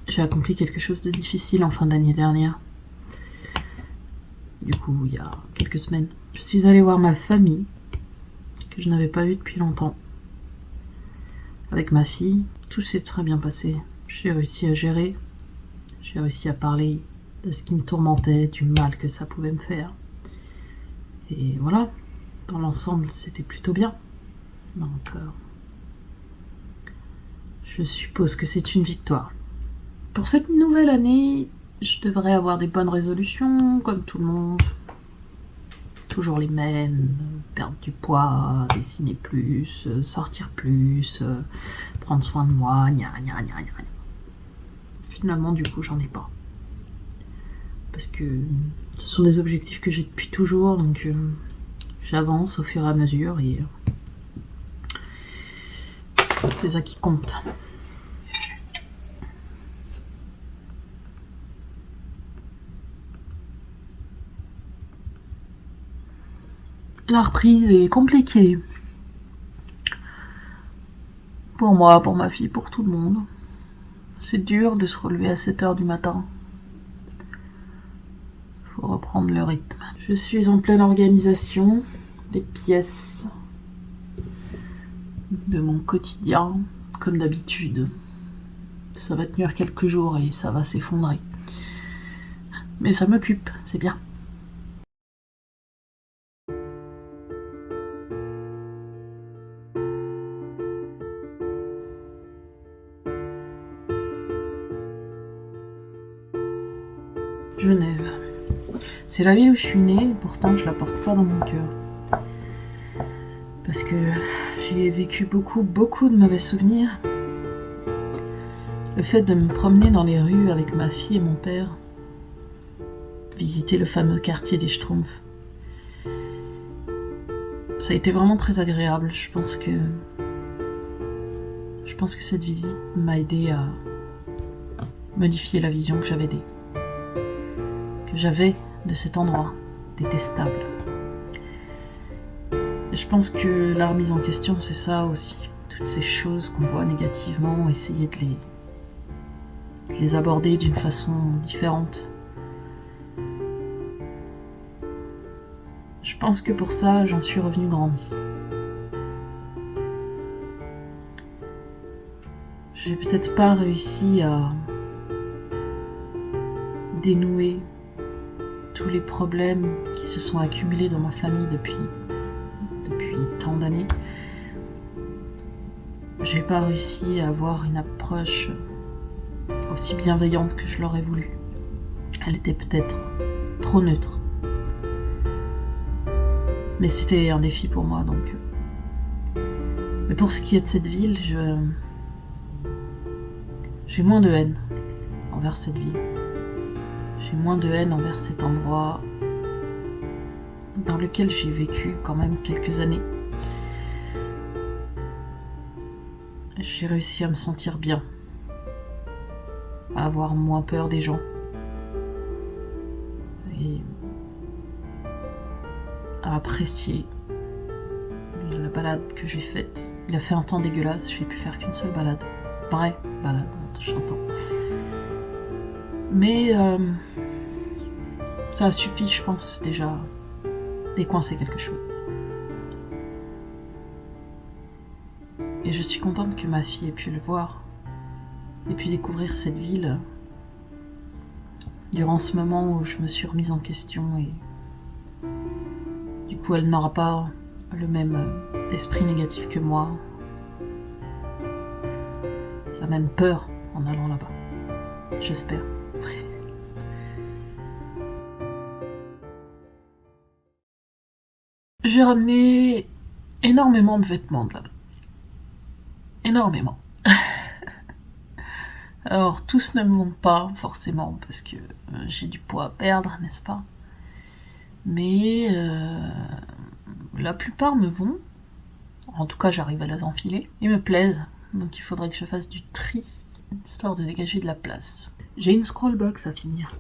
J'ai accompli quelque chose de difficile en fin d'année dernière. Du coup, il y a quelques semaines, je suis allée voir ma famille, que je n'avais pas vue depuis longtemps. Avec ma fille, tout s'est très bien passé. J'ai réussi à gérer, j'ai réussi à parler de ce qui me tourmentait, du mal que ça pouvait me faire. Et voilà, dans l'ensemble, c'était plutôt bien. Donc, je suppose que c'est une victoire. Pour cette nouvelle année, je devrais avoir des bonnes résolutions, comme tout le monde. Toujours les mêmes, perdre du poids, dessiner plus, sortir plus, prendre soin de moi, gna gna gna gna. Finalement, du coup, j'en ai pas. Parce que ce sont des objectifs que j'ai depuis toujours, donc j'avance au fur et à mesure et c'est ça qui compte. La reprise est compliquée. Pour moi, pour ma fille, pour tout le monde. C'est dur de se relever à 7h du matin. Faut reprendre le rythme. Je suis en pleine organisation des pièces de mon quotidien, comme d'habitude. Ça va tenir quelques jours et ça va s'effondrer. Mais ça m'occupe, c'est bien. Genève. C'est la ville où je suis née, pourtant je la porte pas dans mon cœur. Parce que j'y ai vécu beaucoup de mauvais souvenirs. Le fait de me promener dans les rues avec ma fille et mon père, visiter le fameux quartier des Schtroumpfs, ça a été vraiment très agréable. Je pense que cette visite m'a aidé à modifier la vision que j'avais de cet endroit détestable. Et je pense que la remise en question, c'est ça aussi. Toutes ces choses qu'on voit négativement, essayer de les aborder d'une façon différente. Je pense que pour ça, j'en suis revenue grandie. J'ai peut-être pas réussi à dénouer tous les problèmes qui se sont accumulés dans ma famille depuis tant d'années. J'ai pas réussi à avoir une approche aussi bienveillante que je l'aurais voulu. Elle était peut-être trop neutre. Mais c'était un défi pour moi, donc. Mais pour ce qui est de cette ville, j'ai moins de haine envers cette ville. J'ai moins de haine envers cet endroit dans lequel j'ai vécu quand même quelques années. J'ai réussi à me sentir bien, à avoir moins peur des gens et à apprécier la balade que j'ai faite. Il a fait un temps dégueulasse, j'ai pu faire qu'une seule balade. Vraie balade, j'entends. Mais ça a suffi, je pense, déjà décoincer quelque chose. Et je suis contente que ma fille ait pu le voir et pu découvrir cette ville durant ce moment où je me suis remise en question et du coup elle n'aura pas le même esprit négatif que moi, la même peur en allant là-bas. J'espère. J'ai ramené énormément de vêtements de là-bas. Énormément. Alors tous ne me vont pas forcément parce que j'ai du poids à perdre, n'est-ce pas? Mais la plupart me vont. En tout cas, j'arrive à les enfiler. Ils me plaisent. Donc il faudrait que je fasse du tri, histoire de dégager de la place. J'ai une scrollbox à finir.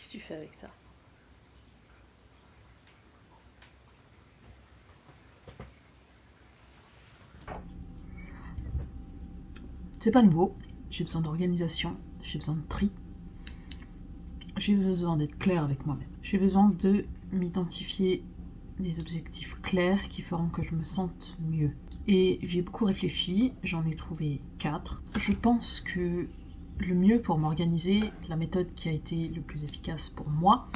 Qu'est-ce que tu fais avec ça? C'est pas nouveau, j'ai besoin d'organisation, j'ai besoin de tri, j'ai besoin d'être clair avec moi-même. J'ai besoin de m'identifier des objectifs clairs qui feront que je me sente mieux. Et j'ai beaucoup réfléchi, j'en ai trouvé 4. Je pense que le mieux pour m'organiser, la méthode qui a été le plus efficace pour moi,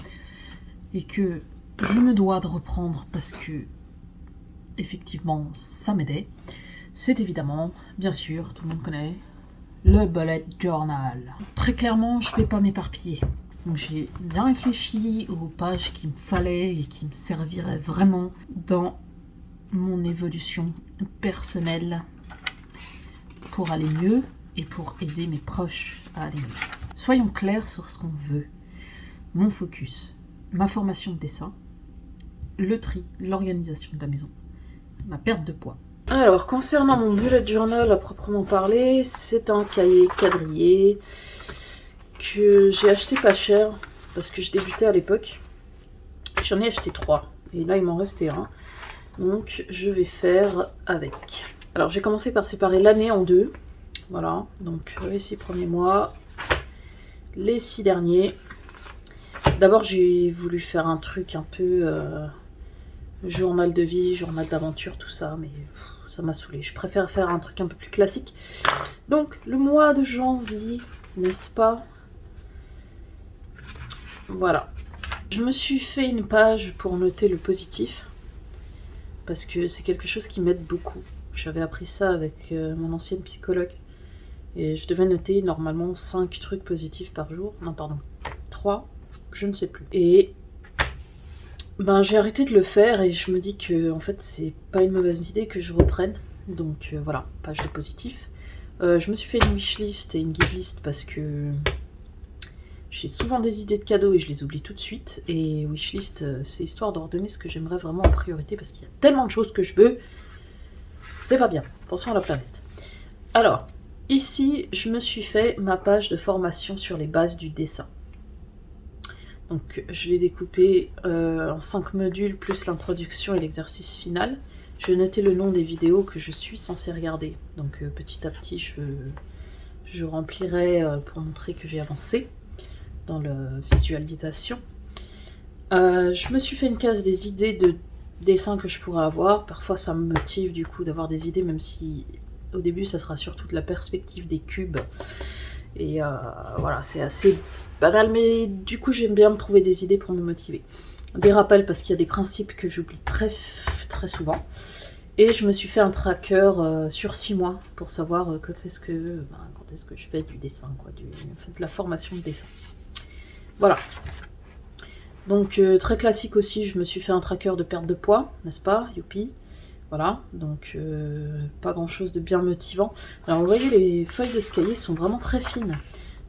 et que je me dois de reprendre parce que, effectivement, ça m'aidait, c'est évidemment, bien sûr, tout le monde connaît, le bullet journal. Très clairement, je ne vais pas m'éparpiller. Donc j'ai bien réfléchi aux pages qu'il me fallait et qui me serviraient vraiment dans mon évolution personnelle pour aller mieux et pour aider mes proches à aller mieux. Soyons clairs sur ce qu'on veut. Mon focus, ma formation de dessin, le tri, l'organisation de la maison, ma perte de poids. Alors, concernant mon bullet journal à proprement parler, c'est un cahier quadrillé que j'ai acheté pas cher parce que je débutais à l'époque. J'en ai acheté 3 et là il m'en restait un. Donc je vais faire avec. Alors j'ai commencé par séparer l'année en 2. Voilà, donc les 6 premiers mois, les 6 derniers. D'abord j'ai voulu faire un truc un peu journal de vie, journal d'aventure, tout ça, mais ça m'a saoulé. Je préfère faire un truc un peu plus classique. Donc le mois de janvier, n'est-ce pas? Voilà. Je me suis fait une page pour noter le positif, parce que c'est quelque chose qui m'aide beaucoup. J'avais appris ça avec mon ancienne psychologue, et je devais noter normalement 5 trucs positifs par jour. Non, pardon, 3, je ne sais plus. Et ben, j'ai arrêté de le faire, et je me dis que en fait c'est pas une mauvaise idée que je reprenne. Donc voilà, page de positif. Je me suis fait une wishlist et une give list parce que j'ai souvent des idées de cadeaux et je les oublie tout de suite. Et wishlist, c'est histoire d'ordonner ce que j'aimerais vraiment en priorité parce qu'il y a tellement de choses que je veux. C'est pas bien. Attention à la planète. Alors, ici, je me suis fait ma page de formation sur les bases du dessin. Donc, je l'ai découpé en 5 modules plus l'introduction et l'exercice final. Je vais noter le nom des vidéos que je suis censée regarder. Donc, petit à petit, je remplirai pour montrer que j'ai avancé dans la visualisation. Je me suis fait une case des idées de dessins que je pourrais avoir. Parfois ça me motive du coup d'avoir des idées, même si au début ça sera surtout de la perspective des cubes. Et voilà, c'est assez banal, mais du coup j'aime bien me trouver des idées pour me motiver. Des rappels parce qu'il y a des principes que j'oublie très souvent. Et je me suis fait un tracker sur 6 mois pour savoir quand est-ce que je fais du dessin, quoi, de la formation de dessin. Voilà. Donc très classique aussi, je me suis fait un tracker de perte de poids, n'est-ce pas? Youpi. Voilà, donc pas grand chose de bien motivant. Alors vous voyez, les feuilles de ce cahier sont vraiment très fines.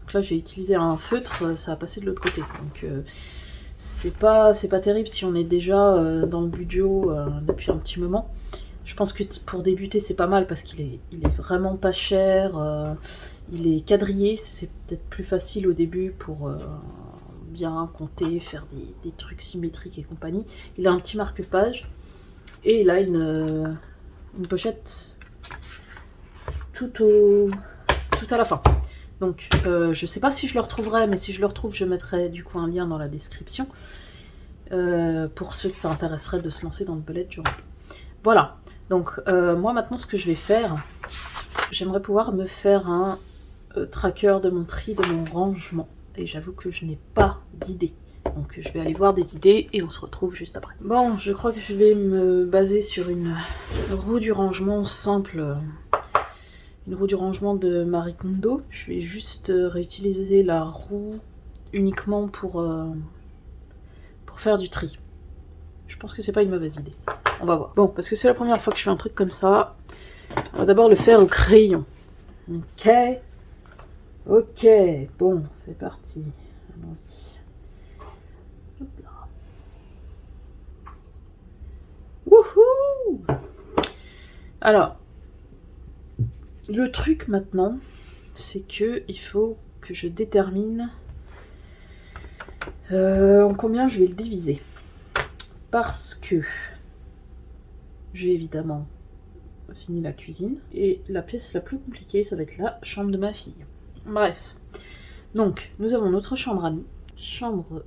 Donc là j'ai utilisé un feutre, ça a passé de l'autre côté. Donc c'est pas terrible si on est déjà dans le budget depuis un petit moment. Je pense que pour débuter c'est pas mal parce qu'il est vraiment pas cher. Il est quadrillé, c'est peut-être plus facile au début pour bien compter, faire des trucs symétriques et compagnie. Il a un petit marque-page et il a une pochette tout à la fin. Donc je sais pas si je le retrouverai, mais si je le retrouve je mettrai du coup un lien dans la description pour ceux que ça intéresserait de se lancer dans le bullet journal. Voilà, donc moi maintenant ce que je vais faire, j'aimerais pouvoir me faire un tracker de mon tri, de mon rangement. Et j'avoue que je n'ai pas d'idée. Donc je vais aller voir des idées et on se retrouve juste après. Bon, je crois que je vais me baser sur une roue du rangement simple. Une roue du rangement de Marie Kondo. Je vais juste réutiliser la roue uniquement pour faire du tri. Je pense que c'est pas une mauvaise idée. On va voir. Bon, parce que c'est la première fois que je fais un truc comme ça. On va d'abord le faire au crayon. Ok. Ok, bon, c'est parti. Allons-y. Hop là. Wouhou! Alors, le truc maintenant, c'est que il faut que je détermine En combien je vais le diviser? Parce que j'ai évidemment fini la cuisine. Et la pièce la plus compliquée, ça va être la chambre de ma fille. Bref. Donc, nous avons notre chambre à nous. Chambre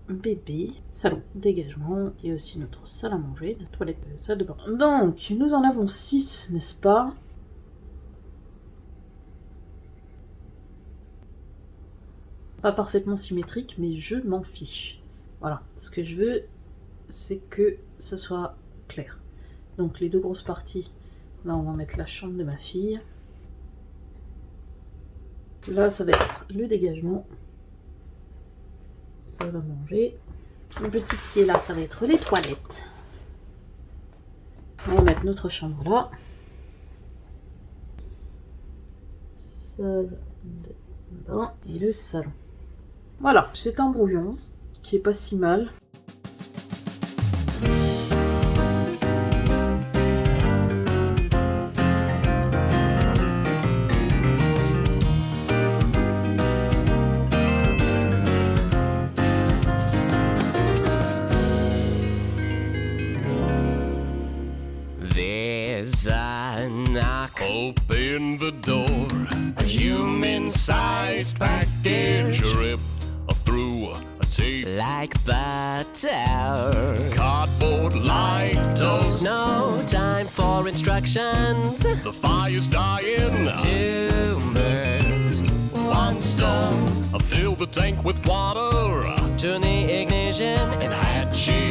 bébé, salon, dégagement, et aussi notre salle à manger, la toilette, salle de bain. Donc, nous en avons 6, n'est-ce pas? Pas parfaitement symétrique, mais je m'en fiche. Voilà, ce que je veux, c'est que ce soit clair. Donc, les deux grosses parties, là, on va mettre la chambre de ma fille. Là, ça va être le dégagement. Ça va manger. Le petit qui est là, ça va être les toilettes. On va mettre notre chambre là. Salle de bain et le salon. Voilà, c'est un brouillon qui est pas si mal. There's a knock. Open the door. A human-sized package ripped through a tape like butter. Cardboard like toast. No time for instructions. The fire's dying. 2 birds, 1 stone. Fill the tank with water. Turn the ignition and hatch it.